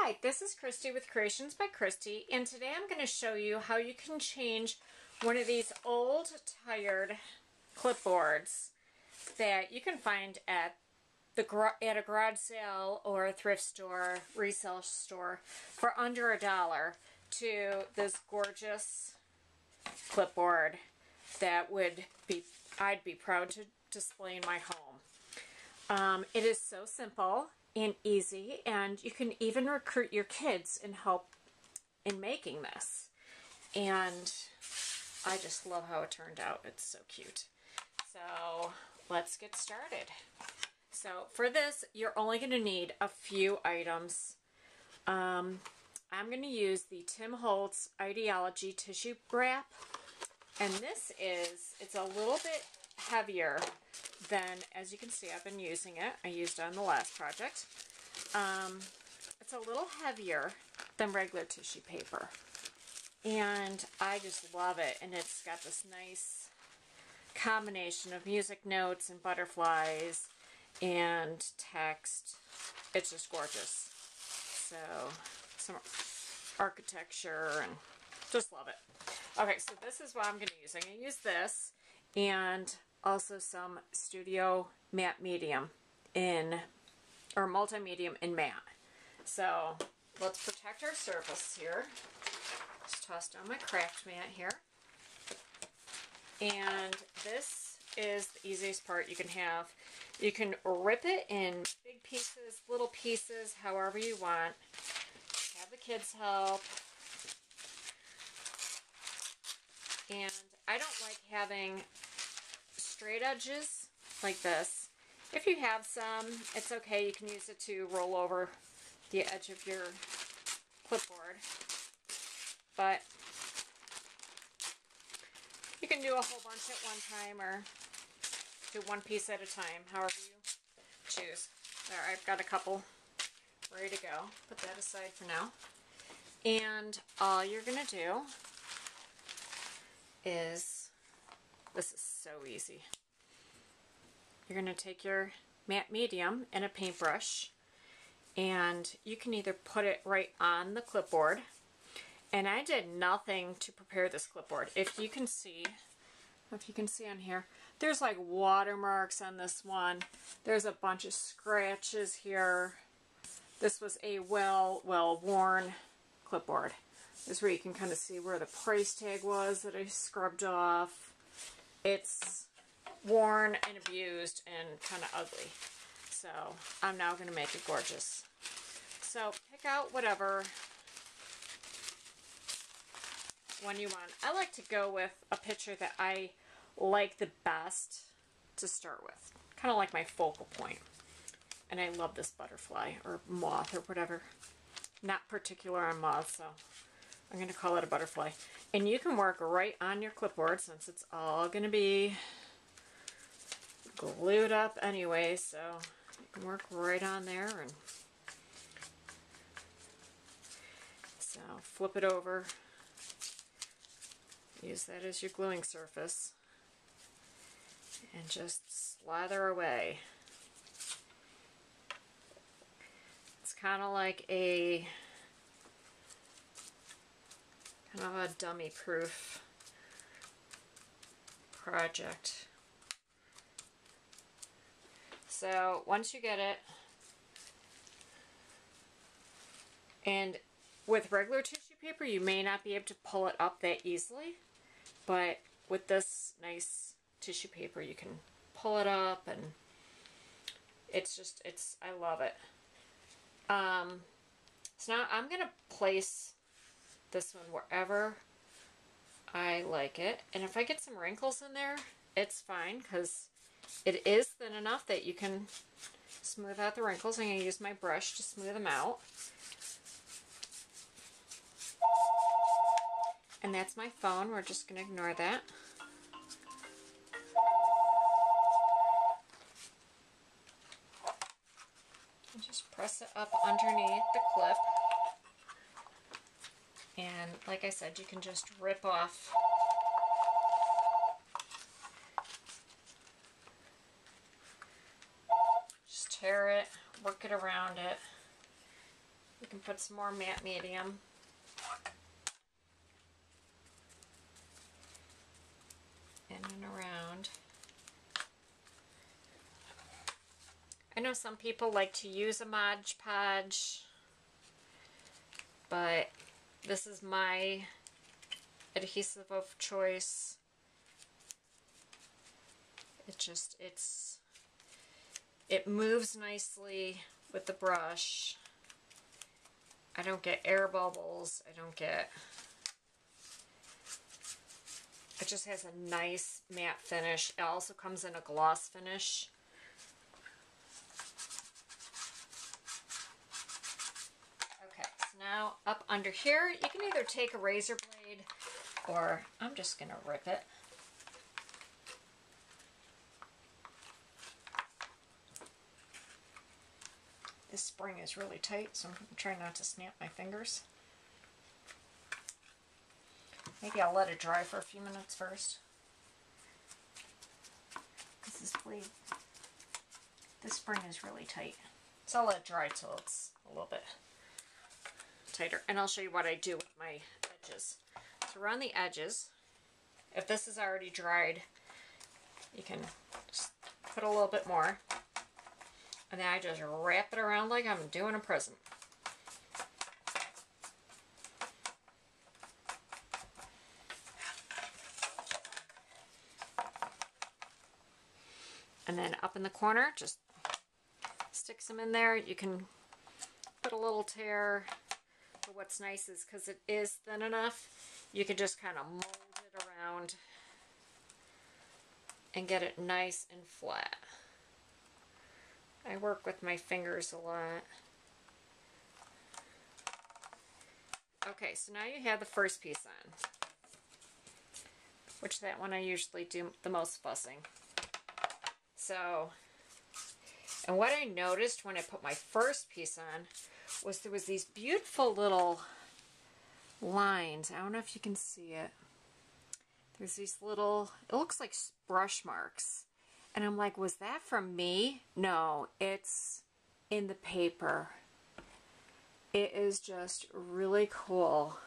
Hi, this is Christy with Creations by Christy, and today I'm going to show you how you can change one of these old, tired clipboards that you can find at a garage sale or a thrift store, resale store for under $1 to this gorgeous clipboard that I'd be proud to display in my home. It is so simple and easy, and you can even recruit your kids and help in making this. And I just love how it turned out. It's so cute. So let's get started. So for this, you're only going to need a few items. I'm going to use the Tim Holtz Ideology tissue wrap, and it's a little bit heavier than, as you can see, I've been using it. I used it on the last project. It's a little heavier than regular tissue paper, and I just love it. And it's got this nice combination of music notes and butterflies and text. It's just gorgeous. So some architecture, and just love it. Okay, so this is what I'm going to use. I'm going to use this and also some Studio Matte Medium or Multi-Medium in matte. So let's protect our surface here. Just toss down my craft mat here. And this is the easiest part you can have. You can rip it in big pieces, little pieces, however you want. Have the kids help. And I don't like having straight edges like this. If you have some, it's okay. You can use it to roll over the edge of your clipboard. But you can do a whole bunch at one time or do one piece at a time, however you choose. There, I've got a couple ready to go. Put that aside for now. And all you're going to do is, this is so easy. You're going to take your matte medium and a paintbrush, and you can either put it right on the clipboard. And I did nothing to prepare this clipboard. If you can see on here, there's like watermarks on this one. There's a bunch of scratches here. This was a well-worn clipboard. This is where you can kind of see where the price tag was that I scrubbed off. It's worn and abused and kind of ugly. So I'm now going to make it gorgeous. So pick out whatever one you want. I like to go with a picture that I like the best to start with. Kind of like my focal point. And I love this butterfly or moth or whatever. Not particular on moth, so I'm going to call it a butterfly. And you can work right on your clipboard since it's all going to be glued up anyway, so you can work right on there. And so flip it over. Use that as your gluing surface. And just slather away. It's kind of like a dummy-proof project. So once you get it, and with regular tissue paper you may not be able to pull it up that easily, but with this nice tissue paper you can pull it up, and I love it. So now I'm going to place this one wherever I like it, and if I get some wrinkles in there, it's fine because it is thin enough that you can smooth out the wrinkles. I'm going to use my brush to smooth them out. And that's my phone. We're just going to ignore that. And just press it up underneath the clip. And like I said, you can just rip off tear it, work it around it. You can put some more matte medium. In and around. I know some people like to use a Mod Podge, but this is my adhesive of choice. It moves nicely with the brush. I don't get air bubbles. It just has a nice matte finish. It also comes in a gloss finish. Okay, so now up under here, you can either take a razor blade or I'm just going to rip it. This spring is really tight, so I'm trying not to snap my fingers. Maybe I'll let it dry for a few minutes first. Because this spring is really tight. So I'll let it dry till it's a little bit tighter. And I'll show you what I do with my edges. So around the edges, if this is already dried, you can just put a little bit more. And then I just wrap it around like I'm doing a present. And then up in the corner, just stick some in there. You can put a little tear. But what's nice is because it is thin enough, you can just kind of mold it around and get it nice and flat. I work with my fingers a lot. Okay, so now you have the first piece on, which that one I usually do the most fussing. So, and what I noticed when I put my first piece on was there was these beautiful little lines. I don't know if you can see it. There's these little, it looks like brush marks. And I'm like, was that from me? No, it's in the paper. It is just really cool.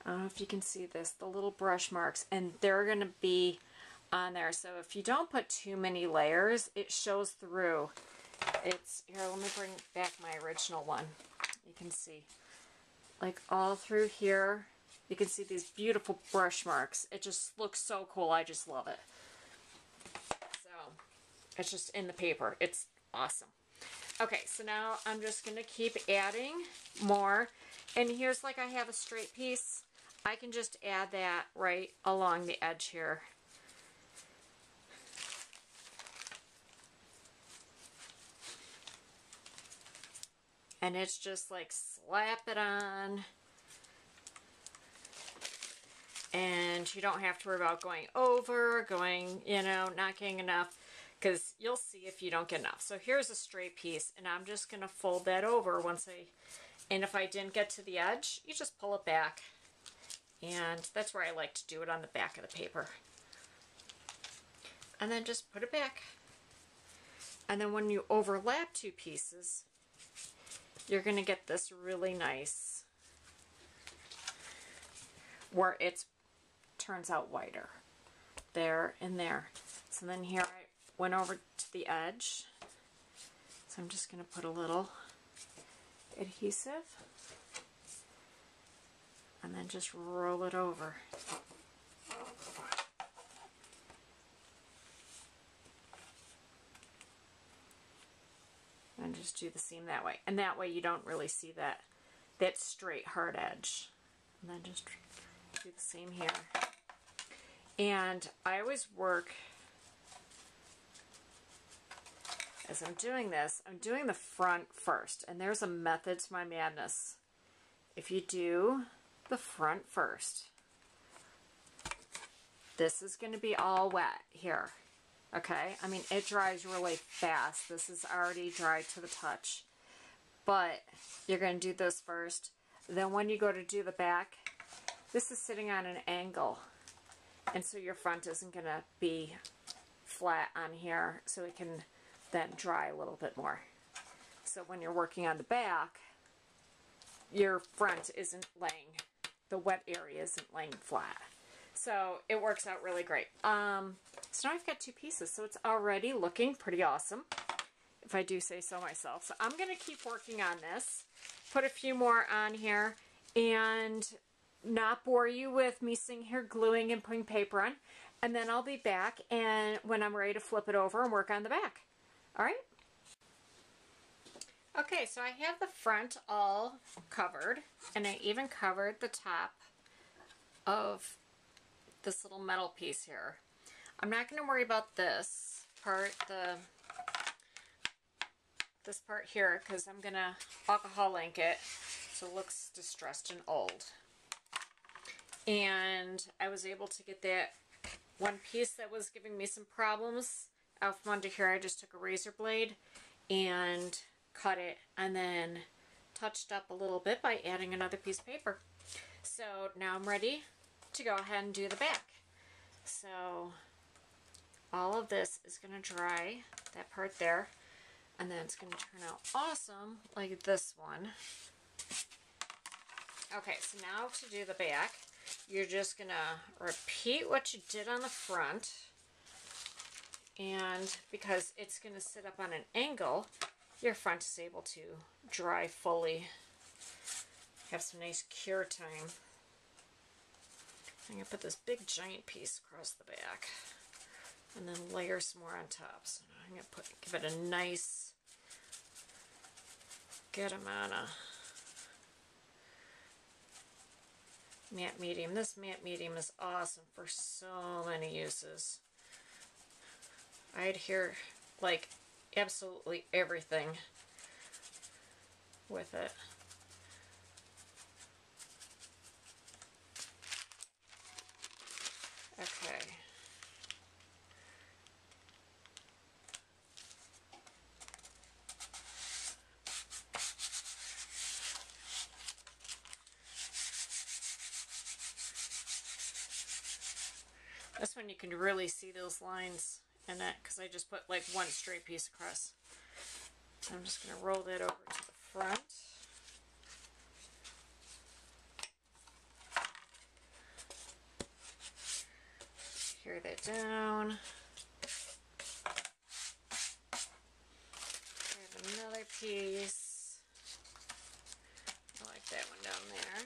I don't know if you can see this, the little brush marks, and they're going to be on there. So if you don't put too many layers, it shows through. It's, here, let me bring back my original one. You can see, like all through here, you can see these beautiful brush marks. It just looks so cool. I just love it. It's just in the paper. It's awesome. Okay, so now I'm just going to keep adding more. And here's like I have a straight piece. I can just add that right along the edge here. And it's just like slap it on. And you don't have to worry about going over, not getting enough. Because you'll see if you don't get enough. So here's a straight piece, and I'm just going to fold that over and if I didn't get to the edge, you just pull it back. And that's where I like to do it on the back of the paper. And then just put it back. And then when you overlap two pieces, you're going to get this really nice, where it turns out wider. There and there. So then here I went over to the edge, so I'm just going to put a little adhesive and then just roll it over. And just do the seam that way, and that way you don't really see that straight hard edge. And then just do the same here. And I always work, as I'm doing this, I'm doing the front first. And there's a method to my madness. If you do the front first, this is going to be all wet here. Okay? I mean, it dries really fast. This is already dry to the touch. But you're going to do this first. Then when you go to do the back, this is sitting on an angle. And so your front isn't going to be flat on here. So it can then dry a little bit more. So when you're working on the back, your front isn't laying, the wet area isn't laying flat. So it works out really great. So now I've got 2 pieces, so it's already looking pretty awesome, if I do say so myself. So I'm going to keep working on this, put a few more on here, and not bore you with me sitting here gluing and putting paper on. And then I'll be back and when I'm ready to flip it over and work on the back. All right? Okay, so I have the front all covered, and I even covered the top of this little metal piece here. I'm not going to worry about this part, this part here, because I'm going to alcohol ink it so it looks distressed and old. And I was able to get that one piece that was giving me some problems out from under here. I just took a razor blade and cut it and then touched up a little bit by adding another piece of paper. So now I'm ready to go ahead and do the back. So all of this is going to dry, that part there, and then it's going to turn out awesome like this one. Okay, so now to do the back, you're just going to repeat what you did on the front, and because it's going to sit up on an angle, your front is able to dry fully, have some nice cure time. I'm going to put this big giant piece across the back and then layer some more on top. So I'm going to give it a nice good amount of matte medium. This matte medium is awesome for so many uses. I adhere like absolutely everything with it. Okay. This one you can really see those lines in it because I just put like one straight piece across. So I'm just going to roll that over to the front. Tear that down. Grab another piece. I like that one down there.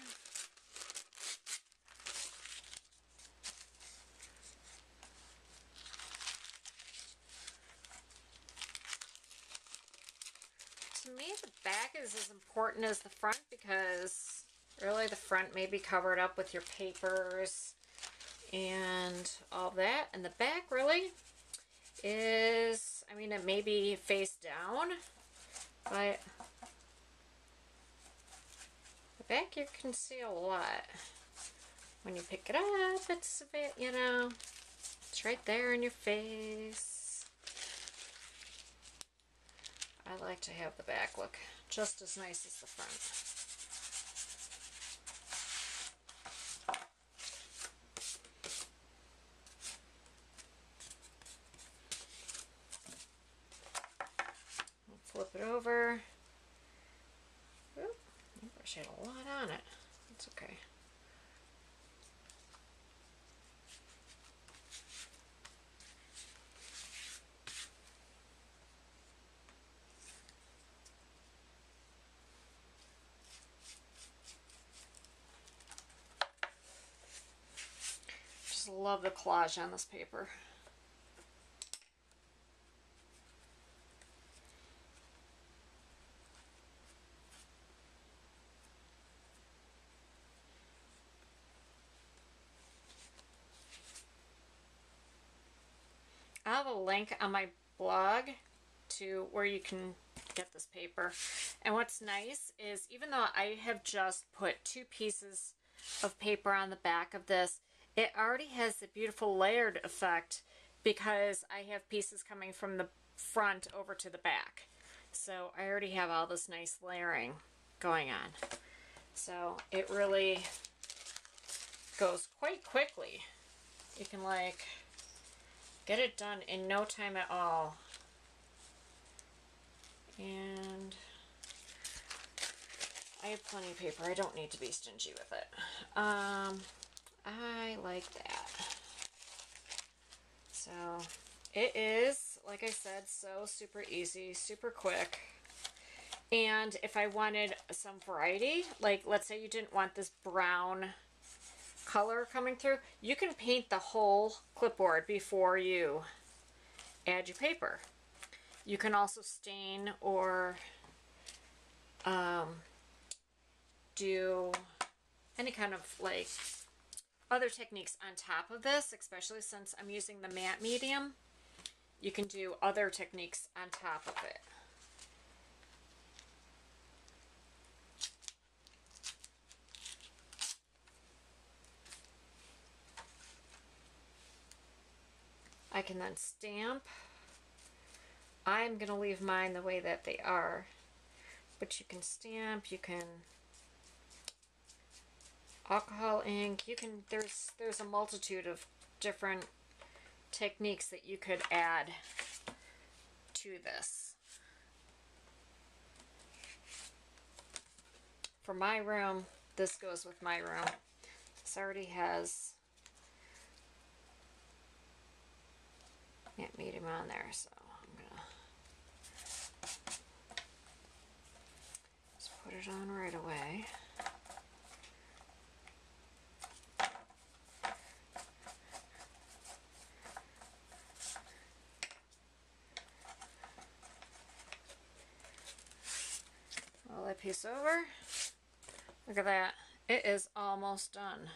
To me, the back is as important as the front because really the front may be covered up with your papers and all that, and the back really is, I mean, it may be face down, but the back you can see a lot. When you pick it up, it's a bit, you know, it's right there in your face. I like to have the back look just as nice as the front. I'll flip it over. Oop, I brush had a lot on it. It's okay. Love the collage on this paper. I have a link on my blog to where you can get this paper. And what's nice is even though I have just put 2 pieces of paper on the back of this, it already has the beautiful layered effect because I have pieces coming from the front over to the back. So I already have all this nice layering going on. So it really goes quite quickly. You can like get it done in no time at all. And I have plenty of paper. I don't need to be stingy with it. I like that. So it is, like I said, so super easy, super quick. And if I wanted some variety, like let's say you didn't want this brown color coming through, you can paint the whole clipboard before you add your paper. You can also stain or do any kind of like other techniques on top of this, especially since I'm using the matte medium. You can do other techniques on top of it. I can then stamp. I'm going to leave mine the way that they are, but you can stamp, you can alcohol ink, you can, there's a multitude of different techniques that you could add to this. For my room, this goes with my room. This already has matte medium on there, so I'm gonna just put it on right away. Roll that piece over. Look at that. It is almost done.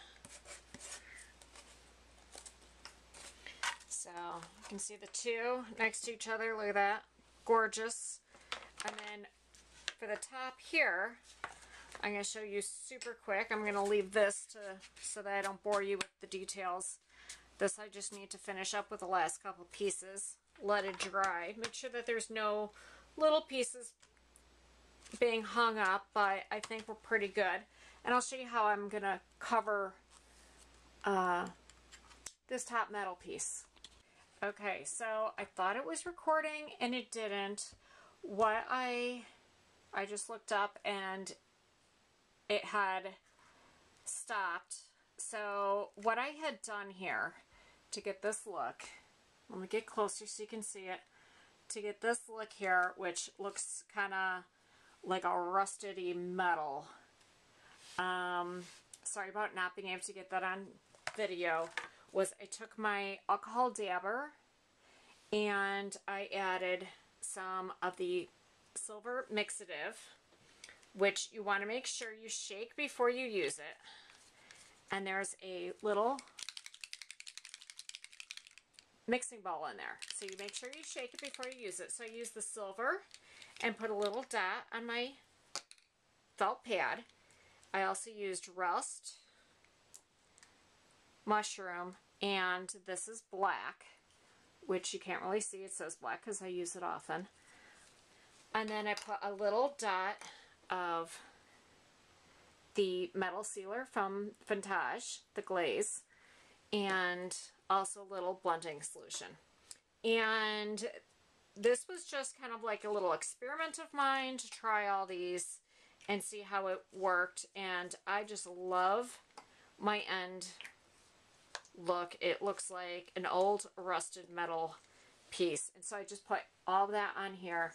So you can see the two next to each other. Look at that. Gorgeous. And then for the top here, I'm going to show you super quick. I'm going to leave this so that I don't bore you with the details. This I just need to finish up with the last couple pieces. Let it dry. Make sure that there's no little pieces being hung up, but I think we're pretty good. And I'll show you how I'm going to cover this top metal piece. Okay, so I thought it was recording and it didn't. What I just looked up and it had stopped. So what I had done here to get this look, let me get closer so you can see it. To get this look here, which looks kind of like a rusted-y metal. Sorry about not being able to get that on video. Was I took my alcohol dabber and I added some of the silver mixative, which you want to make sure you shake before you use it. And there's a little mixing bowl in there. So you make sure you shake it before you use it. So I use the silver and put a little dot on my felt pad. I also used rust, mushroom, and this is black, which you can't really see. It says black because I use it often. And then I put a little dot of the metal sealer from Vintage, the glaze, and also a little blending solution. And this was just kind of like a little experiment of mine to try all these and see how it worked. And I just love my end look. It looks like an old rusted metal piece. And so I just put all that on here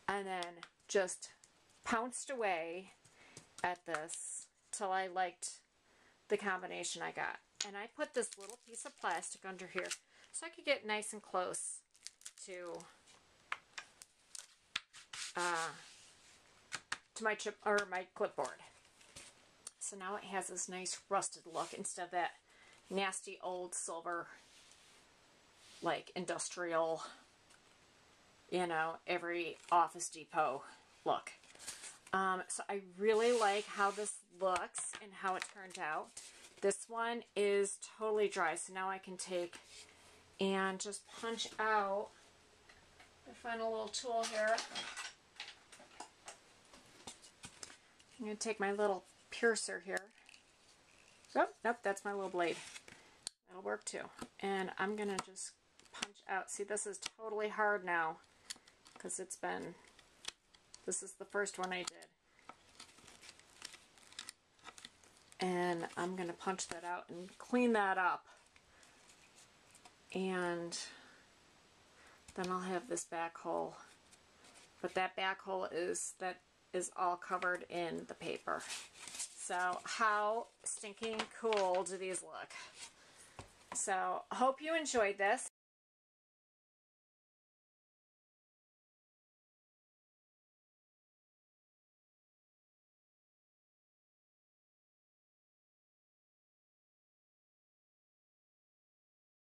and then just pounced away at this till I liked the combination I got. And I put this little piece of plastic under here so I could get nice and close to my chip or my clipboard. So now it has this nice rusted look instead of that nasty old silver, like industrial, you know, every Office Depot look. So I really like how this looks and how it turned out. This one is totally dry, so now I can take and just punch out. I find a little tool here. I'm going to take my little piercer here. Oh, nope, that's my little blade. That'll work too. And I'm going to just punch out. See, this is totally hard now because this is the first one I did. and I'm going to punch that out and clean that up. And then I'll have this back hole. But that back hole is all covered in the paper. So how stinking cool do these look? So hope you enjoyed this.